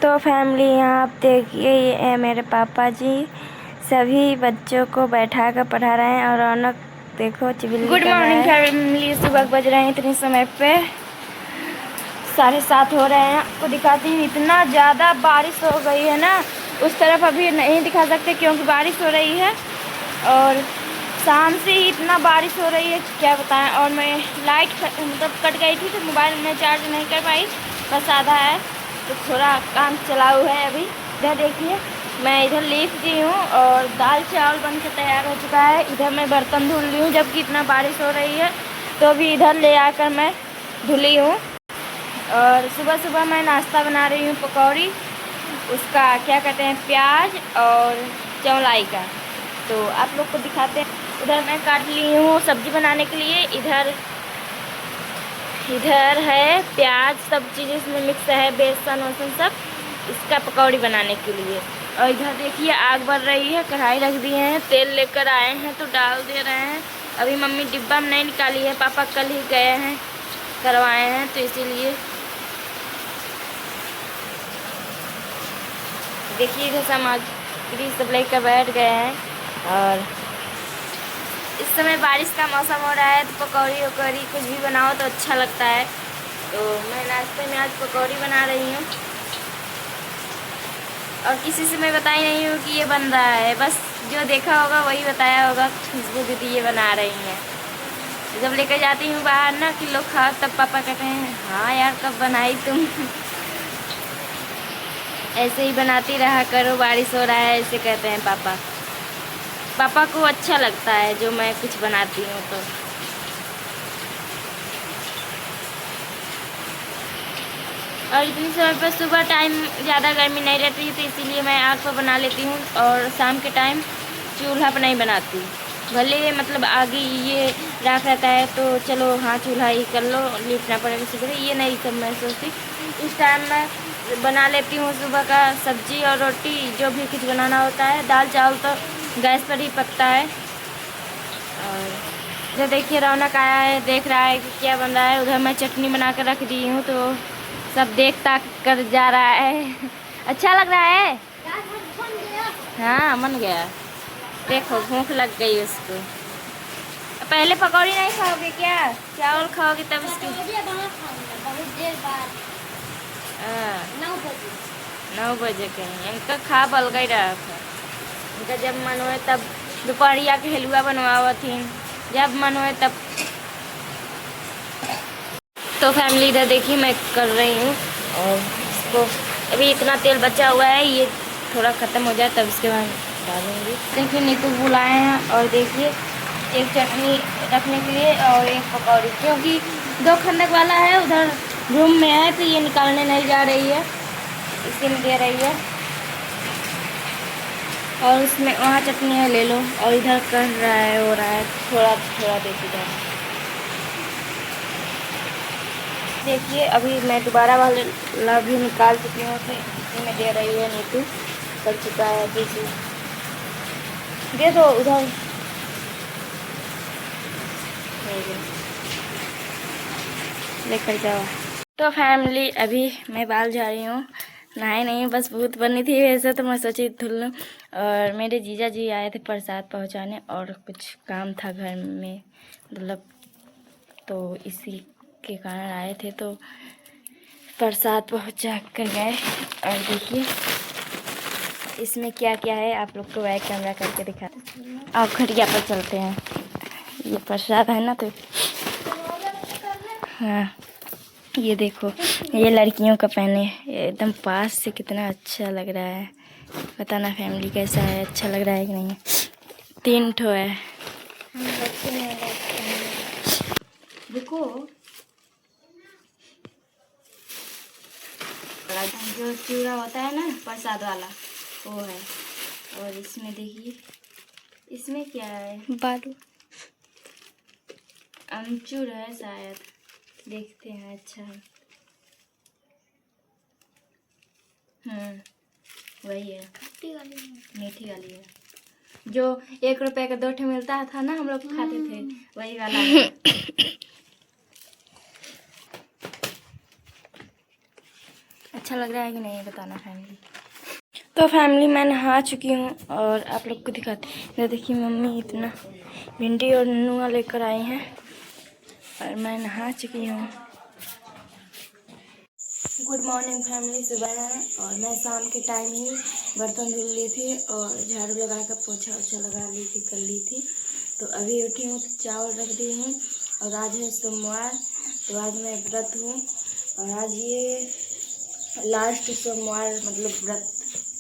तो फैमिली यहाँ आप देखिए, ये है मेरे पापा जी, सभी बच्चों को बैठा कर पढ़ा रहे हैं। और रौनक देखो चिबिल्ली। गुड मॉर्निंग फैमिली, सुबह बज रहे हैं इतने समय पे 7:30 हो रहे हैं। आपको दिखाती हूँ, इतना ज़्यादा बारिश हो गई है ना। उस तरफ अभी नहीं दिखा सकते क्योंकि बारिश हो रही है, और शाम से ही इतना बारिश हो रही है क्या बताएं। और मैं लाइट मतलब कट गई थी तो मोबाइल में चार्ज नहीं कर पाई, बस आधा है तो थोड़ा काम चलाऊ है अभी। इधर देखिए, मैं इधर लीप दी हूँ और दाल चावल बन के तैयार हो चुका है। इधर मैं बर्तन धुल रही हूँ, जबकि इतना बारिश हो रही है तो भी इधर ले आकर मैं धुली हूँ। और सुबह सुबह मैं नाश्ता बना रही हूँ, पकौड़ी, उसका क्या कहते हैं, प्याज और चौलाई का। तो आप लोग को दिखाते हैं। उधर मैं काट ली हूँ सब्जी बनाने के लिए। इधर है प्याज, सब चीज़ इसमें मिक्स है, बेसन वसन सब, इसका पकौड़ी बनाने के लिए। और इधर देखिए आग बढ़ रही है, कढ़ाई रख दिए हैं, तेल लेकर आए हैं तो डाल दे रहे हैं। अभी मम्मी डिब्बा में नहीं निकाली है, पापा कल ही गए हैं करवाए हैं, तो इसीलिए देखिए इधर सामग्री सब लेकर बैठ गए हैं। और इस समय बारिश का मौसम हो रहा है तो पकौड़ी वकौड़ी कुछ भी बनाओ तो अच्छा लगता है। तो मैं नाश्ते में आज पकौड़ी बना रही हूँ, और किसी से मैं बताई नहीं हूँ कि ये बन रहा है, बस जो देखा होगा वही बताया होगा। खुशबू दीदी ये बना रही हैं। जब लेकर जाती हूँ बाहर ना कि लोग खाओ, तब पापा कहते हैं हाँ यार कब बनाई तुम। ऐसे ही बनाती रहा करो, बारिश हो रहा है, ऐसे कहते हैं पापा। पापा को अच्छा लगता है जो मैं कुछ बनाती हूँ तो। और इतनी समय पर सुबह टाइम ज़्यादा गर्मी नहीं रहती है तो इसीलिए मैं आग पर बना लेती हूँ, और शाम के टाइम चूल्हा पर नहीं बनाती। भले मतलब आगे ये राख रहता है तो चलो हाँ चूल्हा ही कर लो, लिपना पड़ेगा सुबह, ये नहीं सब मैं सोचती। इस टाइम मैं बना लेती हूँ सुबह का सब्जी और रोटी, जो भी कुछ बनाना होता है। दाल चावल तो गैस पर ही पकता है। और इधर देखिए रौनक आया है, देख रहा है कि क्या बन रहा है। उधर मैं चटनी बना कर रख दी हूँ तो सब देख ताक कर जा रहा है। अच्छा लग रहा है, हाँ बन गया। देखो भूख लग गई उसको। पहले पकौड़ी नहीं खाओगे क्या, चावल खाओगे तब इसकी। 9 बजे कहीं इनका खा बल गई रहा था। इनका जब मन होए तब दोपहरिया के हलवा बनवावा थी, जब मन होए तब। तो फैमिली इधर देखिए मैं कर रही हूँ, और इसको अभी इतना तेल बचा हुआ है, ये थोड़ा ख़त्म हो जाए तब इसके बाद डालूंगी। देखिए नीतू बुलाए हैं, और देखिए एक चटनी रखने के लिए और एक पकौड़ी, क्योंकि 2 खंडक वाला है उधर रूम में है तो ये निकालने नहीं जा रही है, इसी में दे रही है। और उसमें वहाँ चटनी है, ले लो। और इधर कर रहा है, हो रहा है, थोड़ा थोड़ा देती जाओ। देखिए अभी मैं दोबारा वाला भी निकाल चुकी हूँ, तो इसी में दे रही है नीतू। कर चुका है किसी, दे दो उधर, लेकर जाओ। तो फैमिली अभी मैं बाल जा रही हूँ, नहाई नहीं, बस भूत बनी थी वैसे तो मैं सोची धुल लूँ। और मेरे जीजा जी आए थे प्रसाद पहुँचाने, और कुछ काम था घर में मतलब, तो इसी के कारण आए थे, तो प्रसाद पहुँचा कर गए। और देखिए इसमें क्या क्या है, आप लोग को बैक कैमरा करके दिखाते हैं। आप खटिया पर चलते हैं, ये प्रसाद है ना, तो हाँ ये देखो, ये लड़कियों का पहने एकदम पास से कितना अच्छा लग रहा है। बताना फैमिली कैसा है, अच्छा लग रहा है कि नहीं। 3 ठो है। देखो जो चूड़ा होता है ना प्रसाद वाला, वो है। और इसमें देखिए, इसमें क्या है, बालू अमचूर है शायद, देखते हैं। अच्छा है, वही है, मीठी वाली है, जो 1 रुपए का 2 ठे मिलता था ना, हम लोग खाते थे, वही वाला है। अच्छा लग रहा है कि नहीं बताना फैमिली। तो फैमिली मैं नहा चुकी हूँ और आप लोग को दिखाती हूँ। देखिए मम्मी इतना भिंडी और नुआ लेकर आई हैं और मैं नहा चुकी हूँ। गुड मॉर्निंग फैमिली, सुबह है और मैं शाम के टाइम ही बर्तन धुल ली थी और झाड़ू लगा कर पोछा ओछा लगा ली थी, कर ली थी। तो अभी उठी हूँ तो चावल रख दी हूँ और आज है सोमवार, तो आज मैं व्रत हूँ और आज ये लास्ट सोमवार मतलब व्रत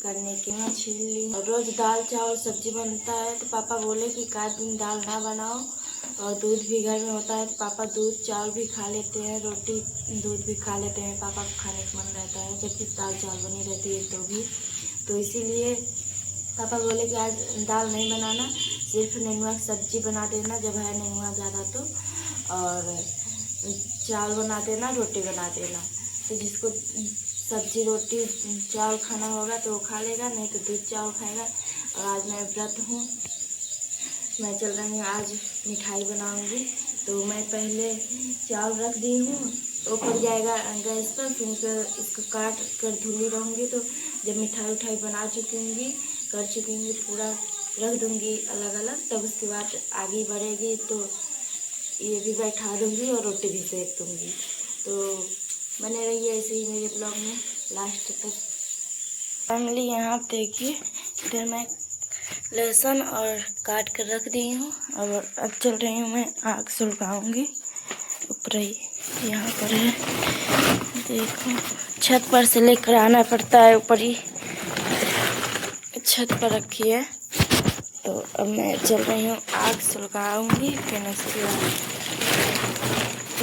करने के लिए छील ली। और रोज़ दाल चावल सब्जी बनता है तो पापा बोले कि एक दिन दाल ना बनाओ और दूध भी घर में होता है तो पापा दूध चावल भी खा लेते हैं, रोटी दूध भी खा लेते हैं। पापा को खाने का मन रहता है जबकि दाल चावल बनी रहती है तो भी, तो इसीलिए पापा बोले कि आज दाल नहीं बनाना, सिर्फ नेनुआ की सब्जी बना देना जब है नेनुआ ज़्यादा तो, और चावल बना देना, रोटी बना देना। तो जिसको सब्जी रोटी चावल खाना होगा तो वो खा लेगा, नहीं तो दूध चावल खाएगा। और आज मैं व्रत हूँ, मैं चल रही हूँ, आज मिठाई बनाऊँगी। तो मैं पहले चावल रख दी हूँ, ऊपर जाएगा गैस पर, फिर इसको काट कर धुली रहूँगी। तो जब मिठाई उठाई बना चुकी कर चुकी हूँ पूरा रख दूँगी अलग अलग, तब उसके बाद आगे बढ़ेगी तो ये भी बैठा दूँगी और रोटी भी सेक दूँगी। तो बने रहिए ऐसे ही मेरे ब्लॉग में लास्ट तक। फैमिली यहाँ देखिए, इधर मैं लहसुन और काट कर रख दी हूँ और अब चल रही हूँ मैं आग सुलगाऊँगी। ऊपर ही यहाँ पर है, देखो छत पर से लेकर आना पड़ता है, ऊपर ही छत पर रखी है। तो अब मैं चल रही हूँ आग सुलगाऊँगी, फिर उसके बाद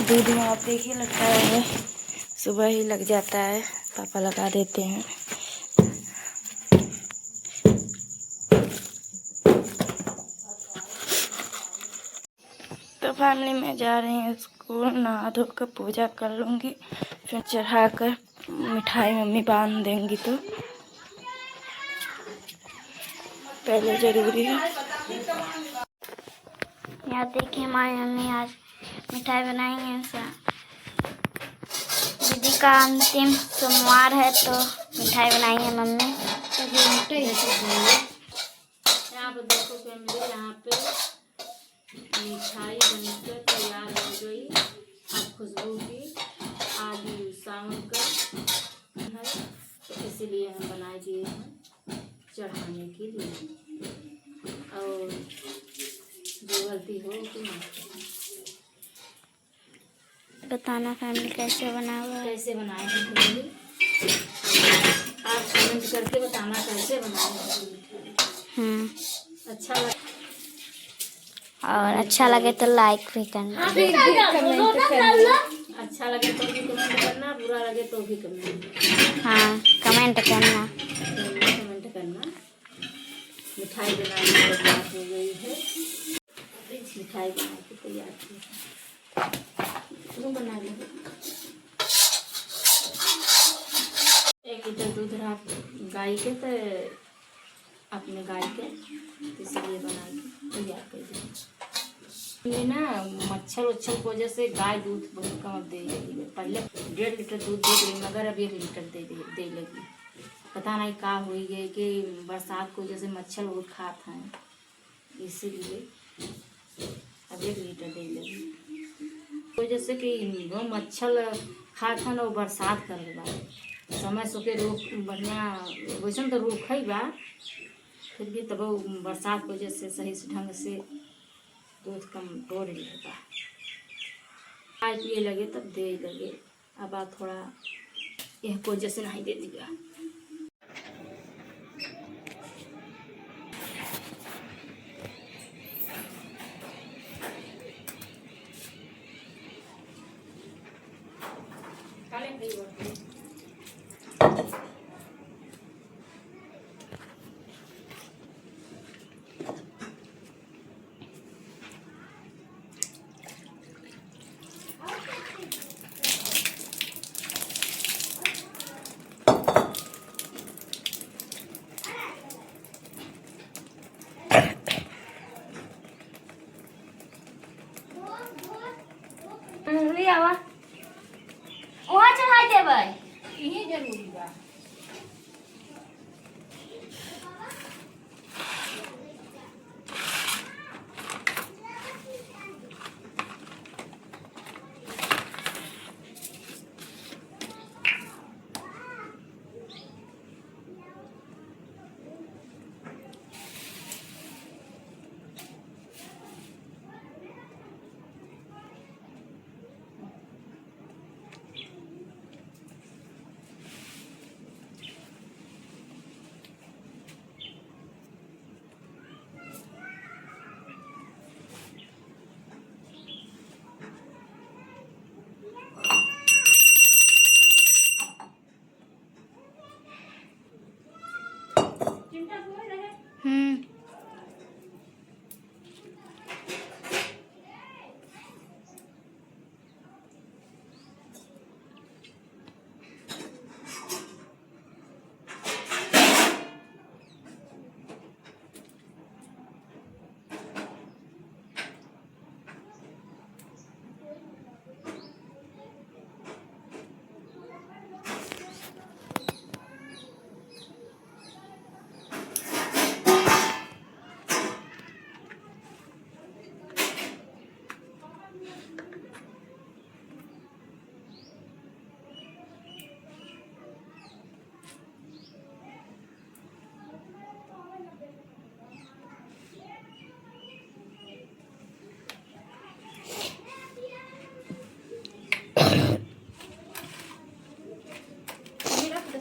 दूध में आप देखिए लगता है सुबह ही लग जाता है, पापा लगा देते हैं। तो फैमिली में जा रही हूँ स्कूल, नहा धो कर पूजा कर लूँगी, फिर चढ़ा कर मिठाई मम्मी बांध देंगी। तो पहले ज़रूरी है। यहाँ देखिए हमारी मम्मी आज मिठाई बनाई है। दीदी का अंतिम सोमवार है तो मिठाई बनाई है मम्मी। यहाँ पर देखो फैमिली, यहाँ पे मिठाई बनकर तैयार हो गई। अब खुशबू की आज सावन का है तो इसीलिए हम बनाए दिए हैं चढ़ाने के लिए। और जो गलती हो कि बताना फैमिली कैसे बना हुआ है, कैसे बनाए हैं फैमिली, आप कमेंट करके बताना कैसे बनाए हैं। अच्छा लगे और अच्छा लगे तो लाइक भी करना। अच्छा लगे तो भी कमेंट करना, बुरा लगे तो भी कमेंट, हाँ कमेंट करना, कमेंट करना। मिठाई बनाने की तैयार हो गई है, मिठाई बना के तैयार की है, बना लो। 1 लीटर दूध रहा गाय के, तो अपने गाय के, इसलिए बना के तैयार कर दिया। ये ना मच्छर वच्छर की वजह से गाय दूध बहुत कम दे रही है। पहले 1.5 लीटर दूध दे रही, मगर अब 1 लीटर दे लगी। पता नहीं का हुई है कि बरसात की वजह से मच्छर बहुत खाते हैं, इसीलिए अब 1 लीटर दे लगी। वजह से कि वो मच्छर खाते हैं और बरसात कर बा समय से रोक बढ़िया वैसे तो रोक है बा, फिर भी तब बरसात की वजह से सही से ढंग से दूध कम तोड़ लेगा। खाए पिए लगे तब दे लगे, अब आप थोड़ा यह को वजह से नहीं दे दिया।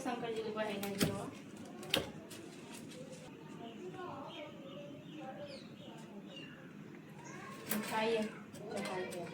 शंकर जी को है नहीं जो खाइए खाइए।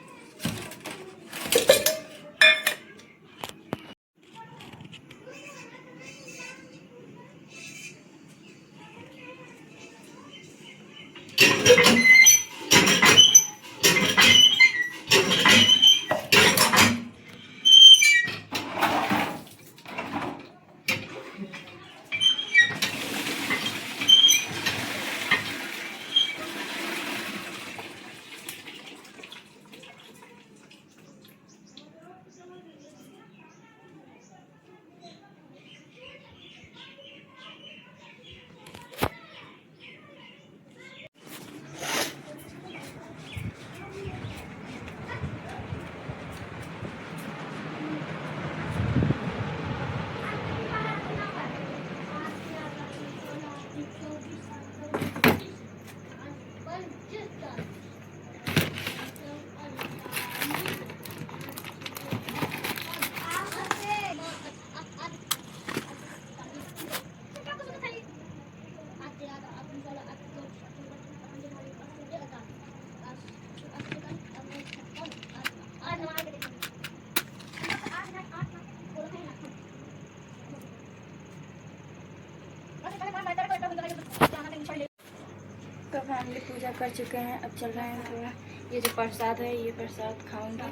तो फैमिली पूजा कर चुके हैं, अब चल रहे हैं थोड़ा ये जो प्रसाद है ये प्रसाद खाऊंगी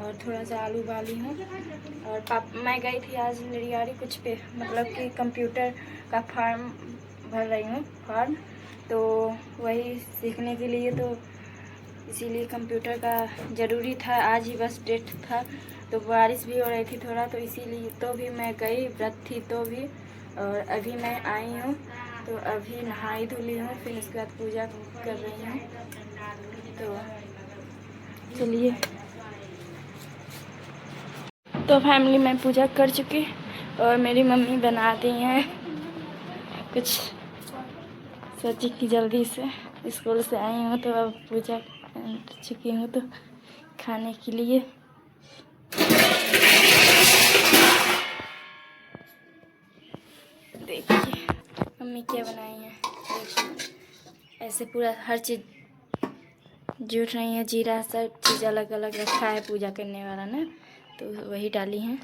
और थोड़ा सा आलू उबाली हूँ। और मैं गई थी आज निरियारी कुछ पे मतलब कि कंप्यूटर का फॉर्म भर रही हूँ फॉर्म, तो वही सीखने के लिए, तो इसीलिए कंप्यूटर का ज़रूरी था। आज ही बस डेट था, तो बारिश भी हो रही थी थोड़ा, तो इसीलिए तो भी मैं गई, व्रत थी तो भी। और अभी मैं आई हूँ, तो अभी नहाई धुली हूँ, फिर उसके बाद पूजा कर रही हूँ। तो चलिए, तो फैमिली मैं पूजा कर चुकी और मेरी मम्मी बना दी हैं कुछ सब्जी की, जल्दी से स्कूल से आई हूँ तो अब पूजा कर चुकी हूँ तो खाने के लिए। देखिए मम्मी क्या बनाई है, ऐसे पूरा हर चीज़ जुट रही है, जीरा सब चीज़ अलग अलग रखा है पूजा करने वाला ना, तो वही डाली हैं।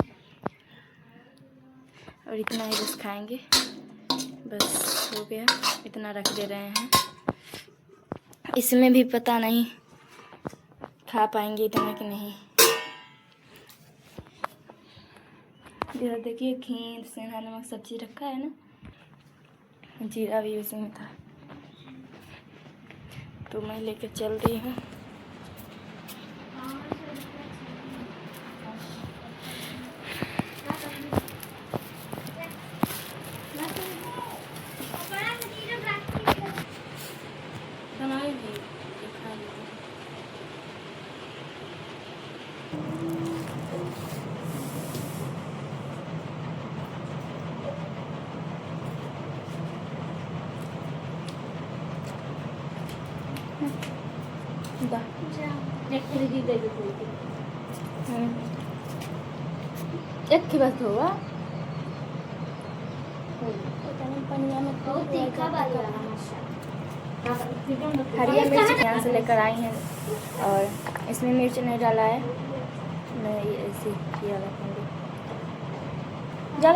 और इतना ही बस खाएंगे, बस हो गया, इतना रख दे रहे हैं। इसमें भी पता नहीं खा पाएंगे इतना कि नहीं। इधर देखिए घी, सेंधा नमक सब चीज़ रखा है ना, जीरा भी उसी में था, तो मैं लेके चल रही हूँ। एक की बात होगा हरिया मिर्च यहाँ से लेकर आई हैं और इसमें मिर्च नहीं डाला है, मैं ऐसे किया रखूँगी। जा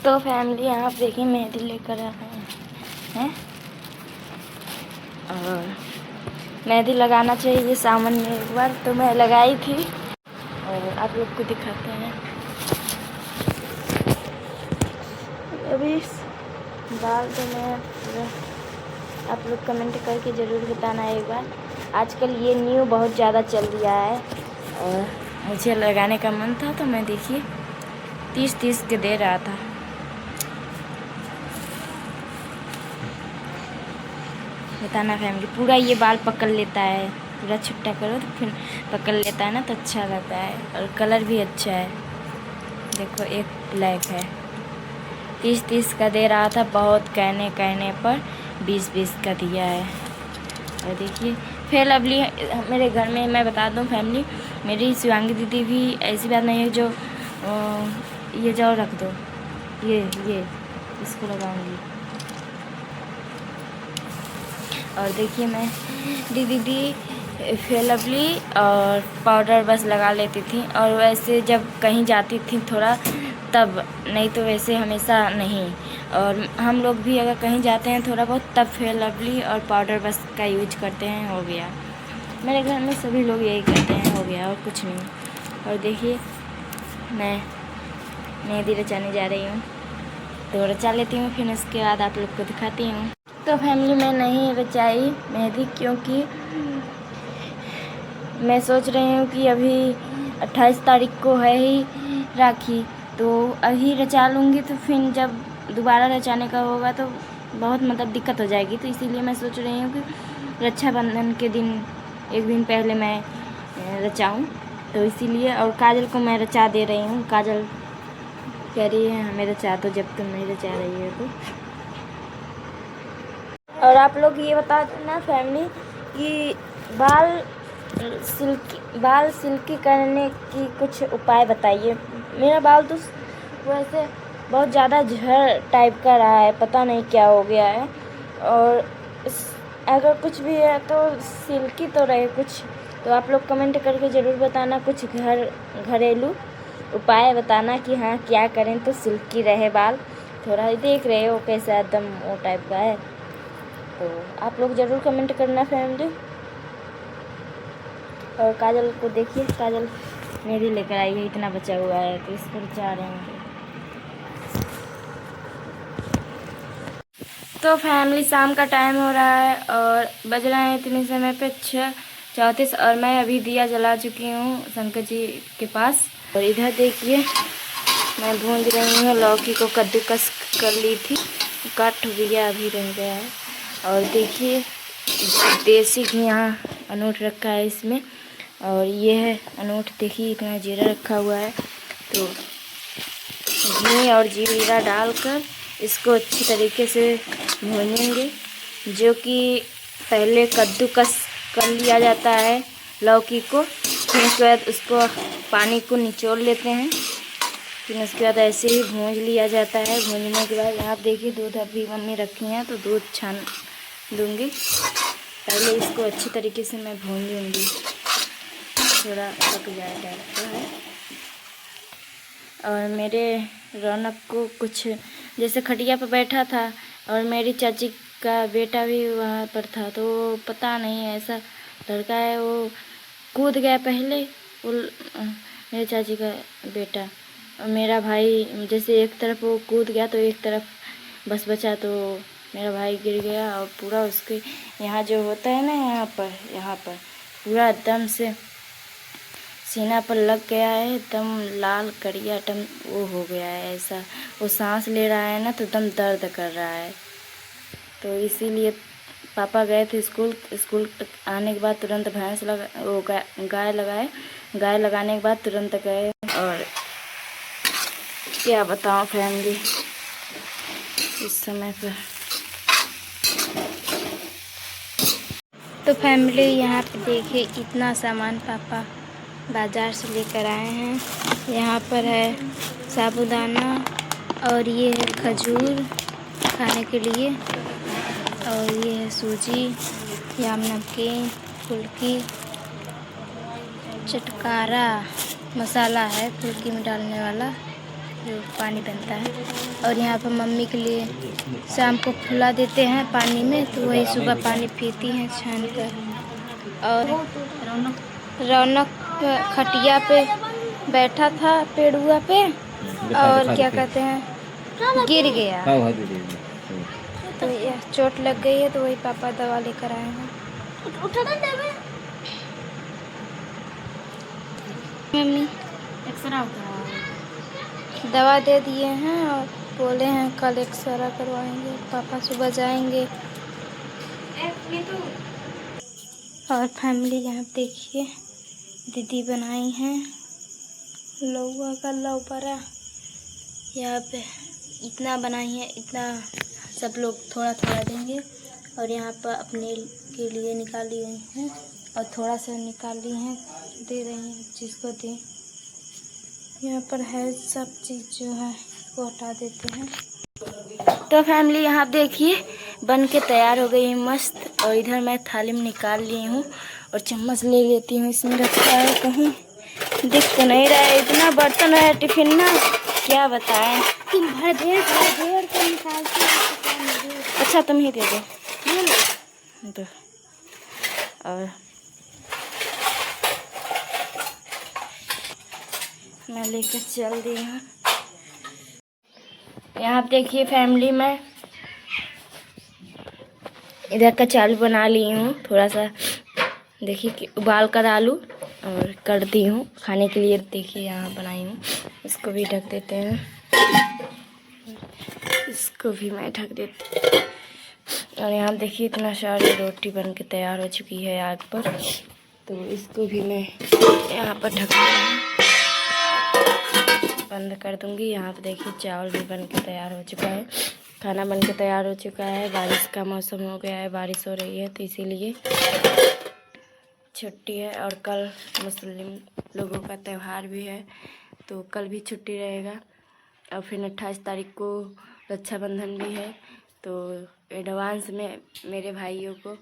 तो फैमिली आप देखिए मेहंदी लेकर आए हैं और मेहंदी लगाना चाहिए सावन में एक बार, तो मैं लगाई थी और आप लोग को दिखाते हैं। अभी बाल तो मैं पूरा, आप लोग कमेंट करके ज़रूर बताना एक बार। आजकल ये न्यू बहुत ज़्यादा चल रहा है और मुझे लगाने का मन था तो मैं देखिए 30 के दे रहा था। बताना फैमिली, पूरा ये बाल पकड़ लेता है, पूरा छुट्टा करो तो फिर पकड़ लेता है ना, तो अच्छा लगता है और कलर भी अच्छा है। देखो एक ब्लैक है, 30 का दे रहा था, बहुत कहने पर 20 का दिया है। और देखिए फिर लवली मेरे घर में, मैं बता दूं फैमिली, मेरी शिवांगी दीदी भी ऐसी बात नहीं है जो ये जाओ रख दो, ये इसको लगाऊंगी। और देखिए मैं दीदी फेयर लवली और पाउडर बस लगा लेती थी, और वैसे जब कहीं जाती थी थोड़ा तब, नहीं तो वैसे हमेशा नहीं। और हम लोग भी अगर कहीं जाते हैं थोड़ा बहुत तब फेयर लवली और पाउडर बस का यूज करते हैं, हो गया। मेरे घर में सभी लोग यही करते हैं, हो गया और कुछ नहीं। और देखिए मैं मेहंदी रचाने जा रही हूँ, तो रचा लेती हूँ, फिर उसके बाद आप लोग को दिखाती हूँ। तो फैमिली मैं नहीं रचाई मेहंदी, क्योंकि मैं सोच रही हूँ कि अभी 28 तारीख को है ही राखी, तो अभी रचा लूँगी तो फिर जब दोबारा रचाने का होगा तो बहुत मतलब दिक्कत हो जाएगी। तो इसीलिए मैं सोच रही हूँ कि रक्षाबंधन के दिन एक दिन पहले मैं रचाऊँ, तो इसीलिए। और काजल को मैं रचा दे रही हूँ, काजल कह रही है हमें रचा दो जब तुम नहीं रचा रही हो तो। और आप लोग ये बता देना फैमिली कि बाल सिल्की करने की कुछ उपाय बताइए। मेरा बाल तो वैसे बहुत ज़्यादा झड़ टाइप का रहा है, पता नहीं क्या हो गया है। और अगर कुछ भी है तो सिल्की तो रहे कुछ, तो आप लोग कमेंट करके ज़रूर बताना, कुछ घरेलू उपाय बताना कि हाँ क्या करें तो सिल्की रहे बाल। थोड़ा देख रहे हो कैसा एकदम वो टाइप का है, तो आप लोग ज़रूर कमेंट करना फैमिली। और काजल को देखिए, काजल मेरी लेकर आई है, इतना बचा हुआ है तो इसको रचा रहे हैं। तो फैमिली शाम का टाइम हो रहा है और बज रहे हैं इतने समय पे 6:34, और मैं अभी दिया जला चुकी हूँ शंकर जी के पास। और इधर देखिए मैं भूंज रही हूँ लौकी को, कद्दूकस कर ली थी, कट गया अभी रह गया है। और देखिए देसी घी यहाँ अनूठ रखा है इसमें, और ये है अनूठ, देखिए इतना जीरा रखा हुआ है। तो घी और जीरा डालकर इसको अच्छी तरीके से भूनेंगे, जो कि पहले कद्दूकस कर लिया जाता है लौकी को, फिर उसके बाद उसको पानी को निचोड़ लेते हैं, फिर उसके बाद ऐसे ही भून लिया जाता है। भूनने के बाद आप देखिए दूध अभी मम्मी रखी हैं तो दूध छान दूँगी। पहले इसको अच्छी तरीके से मैं भून लूँगी, थोड़ा पक जाए टाइप का है। और मेरे रौनक को कुछ जैसे खटिया पर बैठा था, और मेरी चाची का बेटा भी वहाँ पर था, तो पता नहीं ऐसा लड़का है वो कूद गया पहले, वो मेरी चाची का बेटा। और मेरा भाई जैसे एक तरफ वो कूद गया तो एक तरफ बस बचा, तो मेरा भाई गिर गया और पूरा उसके यहाँ जो होता है ना, यहाँ पर पूरा एकदम से सीना पर लग गया है, एकदम लाल कड़िया एकदम वो हो गया है ऐसा। वो सांस ले रहा है ना तो एकदम दर्द कर रहा है। तो इसीलिए पापा गए थे स्कूल आने के बाद तुरंत भैंस गाय लगाए, गाय लगाने के बाद तुरंत गए। और क्या बताऊँ फैमिली, इस समय पर। तो फैमिली यहाँ पे देखिए इतना सामान पापा बाज़ार से लेकर आए हैं। यहाँ पर है साबूदाना और ये है खजूर खाने के लिए, और ये है सूजी, याम नमकीन, फुल्की, चटकारा मसाला है फुल्की में डालने वाला जो पानी बनता है। और यहाँ पर मम्मी के लिए शाम को फुला देते हैं पानी में, तो वही सुबह पानी पीती हैं छान कर। और रौनक खटिया पे बैठा था पेड़ुआ पे, और क्या कहते हैं गिर गया, तो यह चोट लग गई है, तो वही पापा दवा लेकर आए हैं। मम्मी एक्सरा दवा दे दिए हैं और बोले हैं कल एक्सरा करवाएंगे, पापा सुबह जाएंगे। और फैमिली यहाँ देखिए दीदी बनाई हैं लौवा का लौपरा, यहाँ पे इतना बनाई है, इतना सब लोग थोड़ा थोड़ा देंगे। और यहाँ पर अपने के लिए निकाली गई हैं और थोड़ा सा निकाली हैं, दे रही हैं जिसको दें। यहाँ पर है सब चीज़ जो है वो हटा देते हैं। तो फैमिली यहाँ देखिए बन के तैयार हो गई है मस्त। और इधर मैं थाली में निकाल ली हूँ और चम्मच ले लेती हूँ, इसमें रखा है कहीं दिख तो नहीं रहा है। इतना बर्तन है टिफिन ना, क्या बताएं। तुम भर देर को निकालती हो। अच्छा तुम ही दे दो। और मैं लेकर चल दी हूँ। यहाँ देखिए फैमिली में इधर का चावल बना ली हूँ, थोड़ा सा देखिए कि उबाल कर आलू और कर दी हूँ खाने के लिए। देखिए यहाँ बनाई हूँ, इसको भी ढक देते हैं, इसको भी मैं ढक देती। और यहाँ देखिए इतना सारी रोटी बन के तैयार हो चुकी है आग पर, तो इसको भी मैं यहाँ पर ढक बंद कर दूँगी। यहाँ पर देखिए चावल भी बन के तैयार हो चुका है, खाना बन के तैयार हो चुका है। बारिश का मौसम हो गया है, बारिश हो रही है, तो इसीलिए छुट्टी है। और कल मुस्लिम लोगों का त्यौहार भी है, तो कल भी छुट्टी रहेगा। और फिर 28 तारीख को रक्षाबंधन भी है, तो एडवांस में मेरे भाइयों को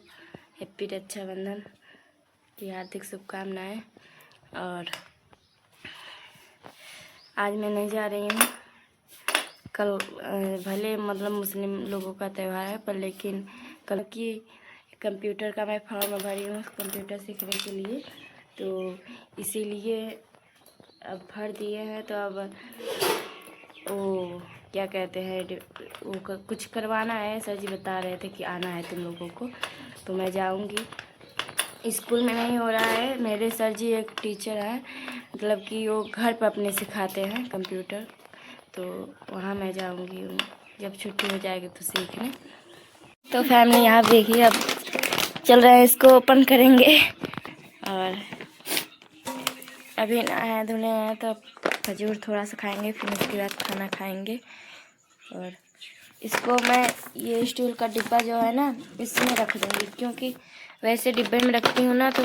हैप्पी रक्षाबंधन की हार्दिक शुभकामनाएं। और आज मैं नहीं जा रही हूँ, कल भले मतलब मुस्लिम लोगों का त्यौहार है, पर लेकिन कल की कंप्यूटर का मैं फॉर्म भरी हूँ कंप्यूटर सीखने के लिए, तो इसीलिए अब भर दिए हैं। तो अब वो क्या कहते हैं वो कुछ करवाना है, सर जी बता रहे थे कि आना है तुम लोगों को, तो मैं जाऊँगी। स्कूल में नहीं हो रहा है, मेरे सर जी एक टीचर हैं, मतलब कि वो घर पर अपने सिखाते हैं कंप्यूटर, तो वहाँ मैं जाऊँगी जब छुट्टी हो जाएगी तो सीखने। तो फैमिली यहाँ देखिए अब चल रहे हैं, इसको ओपन करेंगे। और अभी नहाए धुले हैं तो खजूर थोड़ा सा खाएंगे, फिर उसके बाद खाना खाएंगे। और इसको मैं ये स्टील का डिब्बा जो है ना इसमें रख दूँगी, क्योंकि वैसे डिब्बे में रखती हूँ ना तो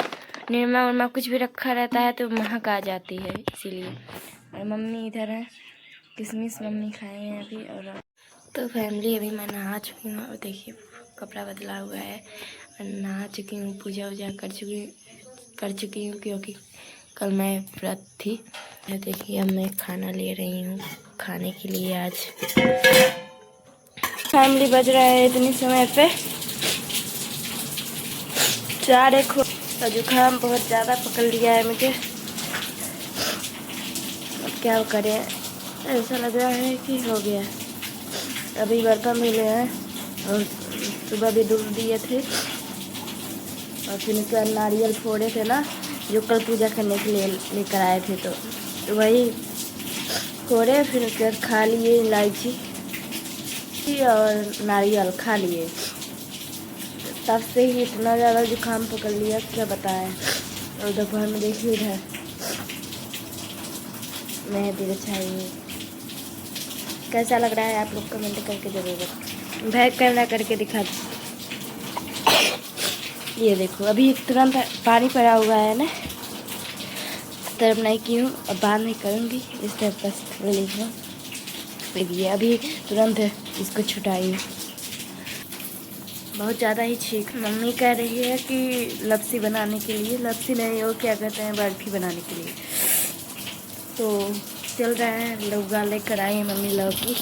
निरमा उरमा कुछ भी रखा रहता है तो महक आ जाती है, इसीलिए। और मम्मी इधर है, किशमिश मम्मी खाए हैं अभी। और तो फैमिली अभी मैं नहा चुकी हूँ, और देखिए कपड़ा बदला हुआ है और नहा चुकी हूँ, पूजा वूजा कर चुकी हूँ, क्योंकि कल मैं व्रत थी। देखिए अब मैं खाना ले रही हूँ खाने के लिए। आज फैमिली बज रहा है इतनी समय पे 4:01। और जुकाम बहुत ज़्यादा पकड़ लिया है मुझे, अब क्या करें, ऐसा लग रहा है कि हो गया। अभी बर्तन मिले हैं और सुबह भी दूध दिए थे, और फिर उसके बाद नारियल फोड़े थे ना जो कल पूजा करने के लिए लेकर आए थे, तो वही फोड़े, फिर उसके बाद खा लिए इलायची और नारियल खा लिए। तब से ही इतना ज़्यादा जुकाम पकड़ लिया क्या बताएं। और दोपहर में देखिए इधर मेहंदी बिछाई कैसा लग रहा है आप लोग कमेंट करके जरूर बताओ। बैक कैमरा करके दिखा दो। ये देखो अभी तुरंत पानी पड़ा हुआ है ना, तरफ नहीं की हूँ, अब बाद में करूँगी इस तरफ बस रिलीज हूँ। फिर ये अभी तुरंत इसको छुटाई। बहुत ज़्यादा ही छींक। मम्मी कह रही है कि लपसी बनाने के लिए, लपसी नहीं वो क्या कहते हैं, बर्फी बनाने के लिए। तो चल रहा है, लौका लेकर आई है मम्मी लौकी,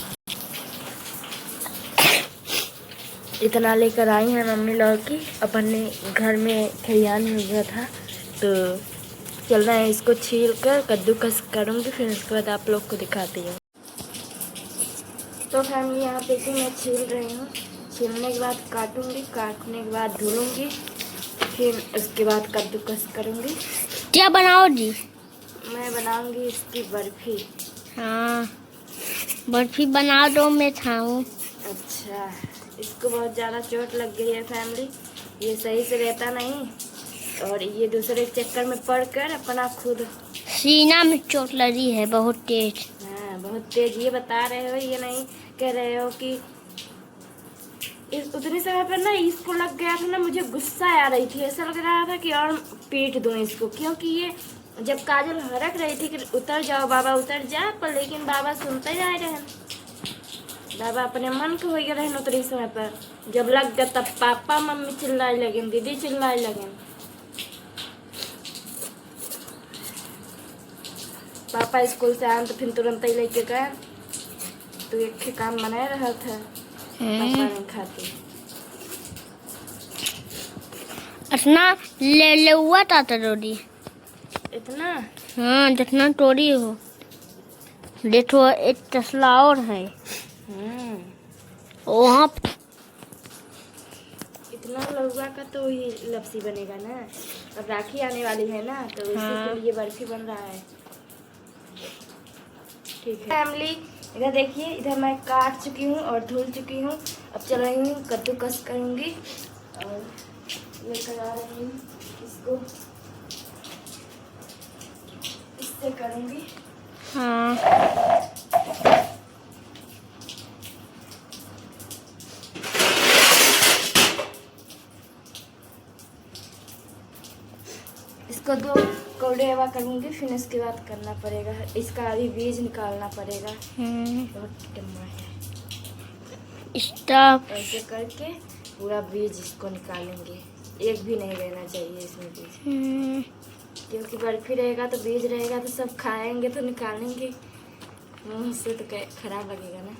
इतना लेकर आई है मम्मी लौकी। अपने घर में खलियान में हुआ था, तो चल रहा है इसको छील कर कद्दूकस करूँगी, फिर उसके बाद आप लोग को दिखाती हूँ। तो फैमिली यहाँ देखिए मैं छील रही हूँ। छीलने के बाद काटूंगी, काटने के बाद धुलूंगी, फिर उसके बाद कद्दूकस करूँगी। क्या बनाओ जी? मैं बनाऊंगी इसकी बर्फी। हाँ, बर्फी बना दो, मैं खाऊं। अच्छा, इसको बहुत ज़्यादा चोट लग गई है फैमिली, ये सही से रहता नहीं, और ये दूसरे चक्कर में पड़कर अपना खुद सीना में चोट लगी है बहुत तेज। हाँ बहुत तेज। ये बता रहे हो, ये नहीं कह रहे हो कि इस उतने समय पर ना इसको लग गया था ना, मुझे गुस्सा आ रही थी, ऐसा लग रहा था कि और पीट दूं इसको, क्योंकि ये जब काजल हरक रही थी कि उतर जाओ बाबा उतर जा, पर लेकिन बाबा सुनते जा रहे हैं। बाबा अपने मन के हो गए रहे उतने समय पर, जब लग गया तब पापा मम्मी चिल्लाए लगे, दीदी चिल्लाए लगे। पापा स्कूल से आए तो फिर तुरंत ही लेके गए, तो एक काम बना रहा था, पापा नहीं खाते। इतना ले हुआ था तोड़ी इतना? हाँ, जितना तोड़ी हो। देखो एक तसला और है वहाँ। इतना लौका का तो ही लपसी बनेगा ना। अब राखी आने वाली है ना, तो इसी के लिए बर्फी बन रहा है। ठीक है फैमिली, इधर देखिए, इधर मैं काट चुकी हूँ और धुल चुकी हूँ। अब चल रही हूँ कद्दूकस करूँगी और लेकर आ रही हूँ इसको, इससे करूँगी। हाँ, इसको 2 कौड़े हवा करूँगी, फिर इसके बाद करना पड़ेगा, इसका अभी बीज निकालना पड़ेगा। बहुत लंबा है। स्टॉप। ऐसे करके पूरा बीज इसको निकालेंगे, एक भी नहीं रहना चाहिए इसमें बीज, क्योंकि बर्फी रहेगा तो बीज रहेगा तो सब खाएंगे तो निकालेंगे, मुंह से तो खराब लगेगा ना।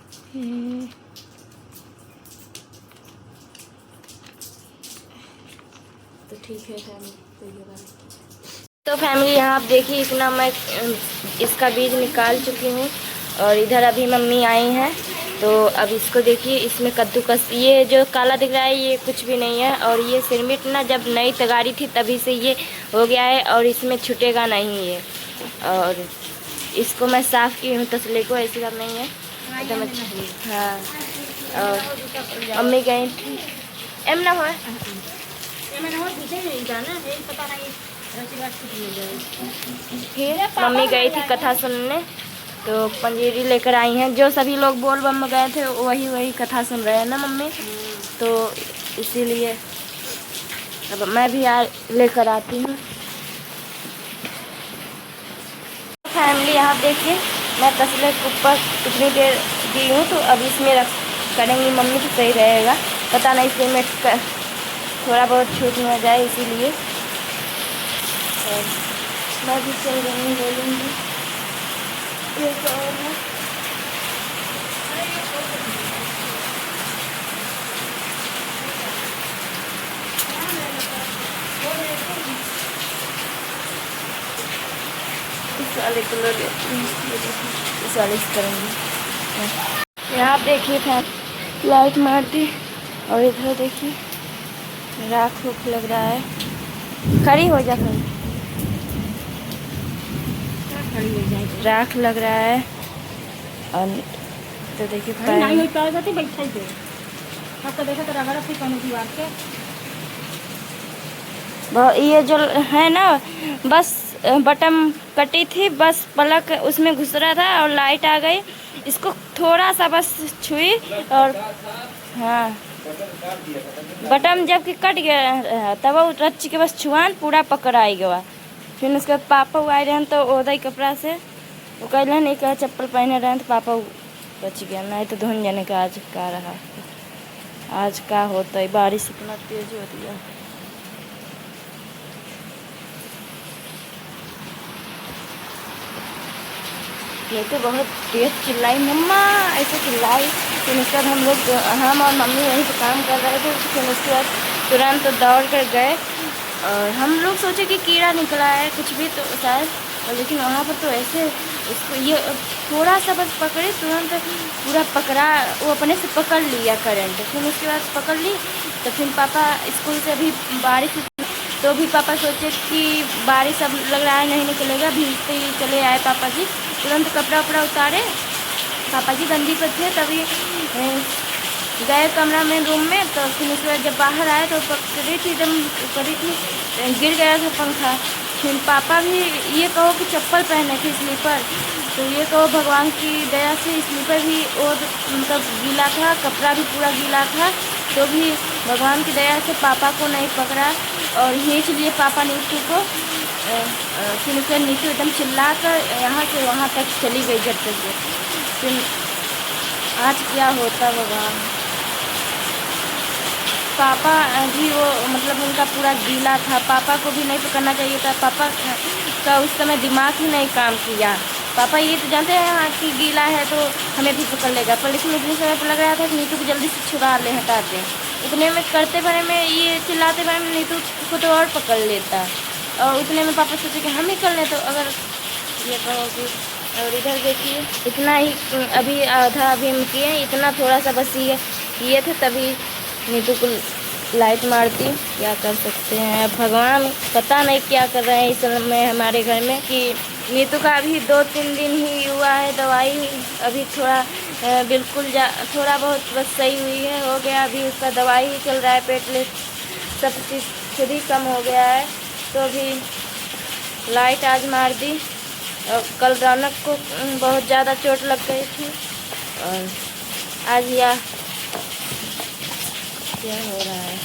तो ठीक है फैमिली, कोई बात। तो फैमिली यहाँ आप देखिए, इतना मैं इसका बीज निकाल चुकी हूँ, और इधर अभी मम्मी आई हैं, तो अब इसको देखिए, इसमें कद्दूकस, ये जो काला दिख रहा है ये कुछ भी नहीं है, और ये सिरमिट ना जब नई तगारी थी तभी से ये हो गया है, और इसमें छूटेगा नहीं ये। और इसको मैं साफ़ की हूँ तसले को, ऐसी बात नहीं है एकदम अच्छा। हाँ, और मम्मी गई थी एम ना हो फिर मम्मी गई थी कथा सुनने, तो पंजीरी लेकर आई हैं। जो सभी लोग बोल बम गए थे वही कथा सुन रहे हैं ना मम्मी, तो इसीलिए अब मैं भी लेकर आती हूँ। फैमिली यहाँ देखिए, मैं तसले के ऊपर कितनी देर दी हूँ, तो अब इसमें करेंगी मम्मी तो सही रहेगा, पता नहीं सिमेंट थोड़ा बहुत छूट न जाए, इसीलिए मैं भी चल रही हूँ, बोलूँगी एक और है। इस वाले कलर, इस वाले से करूँगी। यहाँ आप देखिए फैन लाइट मारती, और इधर देखिए राख रूख लग रहा है। खड़ी हो जा, खड़ी हो जाए, राख लग रहा है। और तो देखिए ये जो है ना, बस बटन कटी थी, बस पलक उसमें घुस रहा था और लाइट आ गई, इसको थोड़ा सा बस छुई और हाँ बटन जब कि कट गया तब वो रच के बस छुआन पूरा पकड़ आई गवा। फिर उसके बाद पापा आए रहन तो ओदा कपड़ा से वो कहलन एक चप्पल पहने रहन तो पापा बच गया, नहीं तो धुन जाने का आज का रहा। आज का होता है, बारिश इतना तेज हो रही है। ये तो बहुत तेज चिल्लाई मम्मा ऐसे चिल्लाई। फिर उसके बाद हम और मम्मी वहीं पे काम कर रहे थे। फिर उसके बाद तुरंत दौड़ कर गए और हम लोग सोचे कि कीड़ा निकला है कुछ भी तो शायद, और लेकिन वहाँ पर तो ऐसे उसको ये थोड़ा सा बस पकड़े तुरंत पूरा पकड़ा, वो अपने से पकड़ लिया करंट। फिर उसके बाद पकड़ ली तो फिर पापा स्कूल से अभी बारिश तो भी पापा सोचे कि बारिश अब लग रहा है नहीं निकलेगा, भीगते ही चले आए पापा जी। तुरंत कपड़ा उपड़ा उतारे, पापा जी गंदी पर थे तभी गए कमरा में रूम में। तो फिर उसके बाद जब बाहर आए तो पकड़ी थी एकदम पकड़ी थी, गिर गया था पंखा। फिर पापा भी ये कहो कि चप्पल पहने थे स्लीपर, तो ये कहो भगवान की दया से स्लीपर भी और मतलब गीला था, कपड़ा भी पूरा गीला था, तो भी भगवान की दया से पापा को नहीं पकड़ा और खींच लिए पापा नीतू को। फिर उसके नीतू एकदम चिल्ला कर यहाँ से वहाँ तक चली गई झट से। फिर आज क्या होता भगवान। पापा भी वो मतलब उनका पूरा गीला था, पापा को भी नहीं पकड़ना चाहिए था। पापा का उस समय दिमाग ही नहीं काम किया। पापा ये तो जानते हैं हाँ कि गीला है तो हमें भी पकड़ लेगा, पर लेकिन इतने समय पर लग रहा था कि नीतू को जल्दी से छुड़ा ले हटा दें। इतने में करते भरे में ये चिल्लाते भरे में नीतू को तो और पकड़ लेता, और उतने में पापा सोचे कि हम ही कर लें। तो अगर ये कहोगे और इधर देखिए इतना ही अभी आधा अभी हम किए, इतना थोड़ा सा बस ये थे तभी नीतू को लाइट मारती। क्या कर सकते हैं अब, भगवान पता नहीं क्या कर रहे हैं इस समय हमारे घर में कि नीतू का अभी 2-3 दिन ही हुआ है। दवाई अभी थोड़ा बिल्कुल थोड़ा बहुत बस सही हुई है, हो गया। अभी उसका दवाई ही चल रहा है, पेटलेस सब चीज़ खुद ही कम हो गया है। तो अभी लाइट आज मार दी और कल रौनक को बहुत ज़्यादा चोट लग गई थी और आज यह क्या हो रहा है।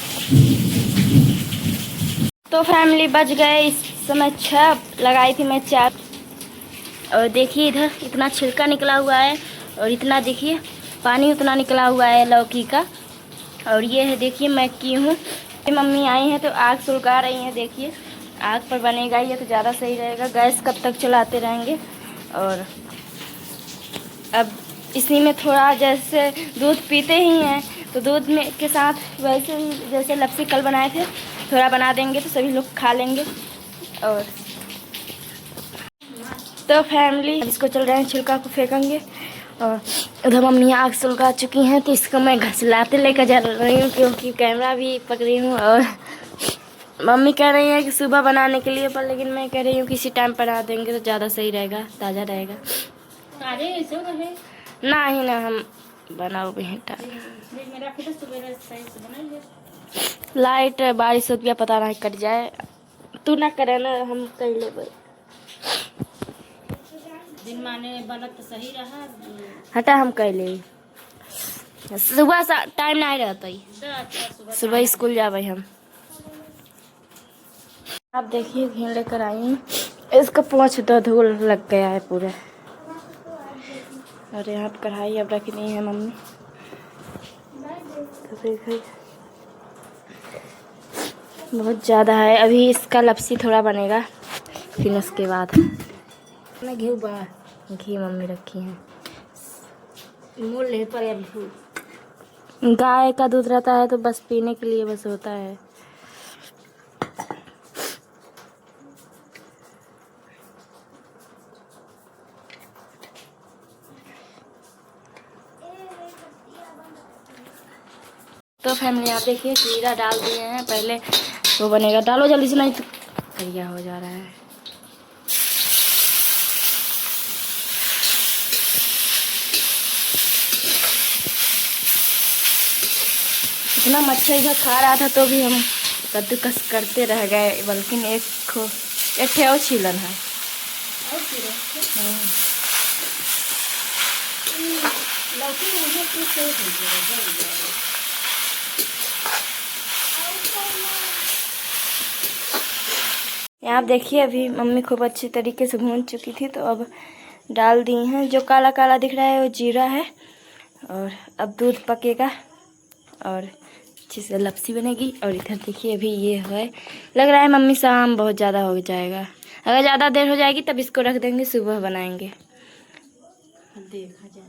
तो फैमिली बच गए इस समय 6, लगाई थी मैं 4। और देखिए इधर इतना छिलका निकला हुआ है और इतना देखिए पानी उतना निकला हुआ है लौकी का। और ये है देखिए मैं की हूँ, मम्मी आई हैं तो आग सुलगा रही हैं। देखिए आग पर बनेगा ये तो ज़्यादा सही रहेगा, गैस कब तक चलाते रहेंगे। और अब इसी में थोड़ा जैसे दूध पीते ही हैं तो दूध में के साथ वैसे ही जैसे लस्सी कल बनाए थे थोड़ा बना देंगे तो सभी लोग खा लेंगे। और तो फैमिली इसको चल रहे हैं, छिलका को फेंकेंगे। और उधर मम्मी आग सुलगा चुकी हैं तो इसको मैं घसलाते लेकर जा रही हूँ क्योंकि कैमरा भी पकड़ी हूँ। और मम्मी कह रही है कि सुबह बनाने के लिए, पर लेकिन मैं कह रही हूँ किसी टाइम बना देंगे तो ज़्यादा सही रहेगा, ताज़ा रहेगा। ना ही ना हम बनाओ बेटा। लाइट बारिश हो गया पता नहीं कट जाए, तू ना करे ना हम कर ले दिन माने वाला तो सही रहा। हटा हम कर ले। सुबह टाइम नहीं रहता ही, सुबह स्कूल जावे हम। आप देखिए घी लेकर आई हूँ, इसका पोंछ तो धूल लग गया है पूरा। और यहाँ पर कढ़ाई अब रखनी है मम्मी, तो देखिए बहुत ज़्यादा है। अभी इसका लपसी थोड़ा बनेगा फिर उसके बाद मैं घी मम्मी रखी है। मोल ले पर गाय का दूध रहता है तो बस पीने के लिए बस होता है। तो फैमिली आप देखिए जीरा डाल दिए हैं, पहले वो बनेगा, डालो जल्दी से नहीं तो करिया हो जा रहा है। इतना मच्छर इधर खा रहा था तो भी हम कद्दूकस करते रह गए, बल्कि एक ठेव छीलन है। यहाँ आप देखिए अभी मम्मी खूब अच्छे तरीके से भून चुकी थी, तो अब डाल दी हैं। जो काला काला दिख रहा है वो जीरा है। और अब दूध पकेगा और अच्छे से लपसी बनेगी। और इधर देखिए अभी ये है, लग रहा है मम्मी शाम बहुत ज़्यादा हो जाएगा। अगर ज़्यादा देर हो जाएगी तब इसको रख देंगे, सुबह बनाएंगे, देखा जाए।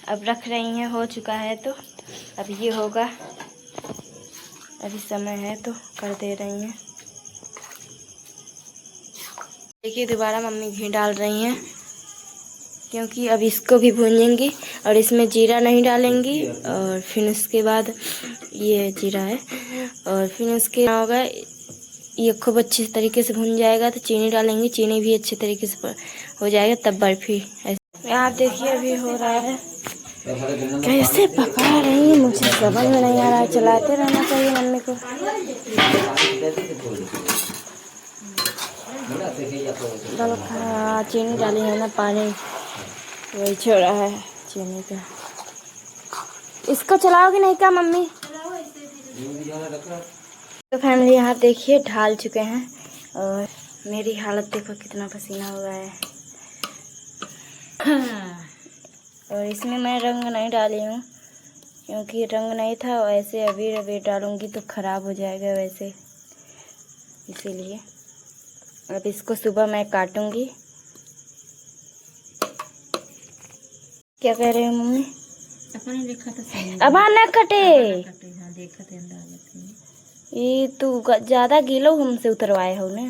अब रख रही हैं, हो चुका है तो अब ये होगा। अभी समय है तो कर दे रही हैं। देखिए दोबारा मम्मी घी डाल रही हैं, क्योंकि अब इसको भी भूनेंगी और इसमें जीरा नहीं डालेंगी। और फिर उसके बाद ये जीरा है, और फिर उसके होगा ये खूब अच्छे तरीके से भून जाएगा तो चीनी डालेंगे। चीनी भी अच्छे तरीके से हो जाएगा तब बर्फी। आप देखिए अभी हो रहा है, कैसे पका रही है मुझे समझ में नहीं आ रहा है। चलाते रहना चाहिए मम्मी को। चीनी डाली है ना, पानी वही छोड़ा है चीनी का। इसको चलाओगे नहीं क्या मम्मी? तो फैमिली यहाँ देखिए ढाल चुके हैं, और मेरी हालत देखो कितना पसीना हुआ है। और इसमें मैं रंग नहीं डाली हूँ, क्योंकि रंग नहीं था। वैसे अबीर अबीर डालूंगी तो ख़राब हो जाएगा वैसे, इसीलिए। अब इसको सुबह मैं काटूंगी। क्या कह रहे हो मम्मी? अपने देखा था अब ना कटे। देखा थे ये तो ज़्यादा गीलो हमसे उतरवाए हो ना।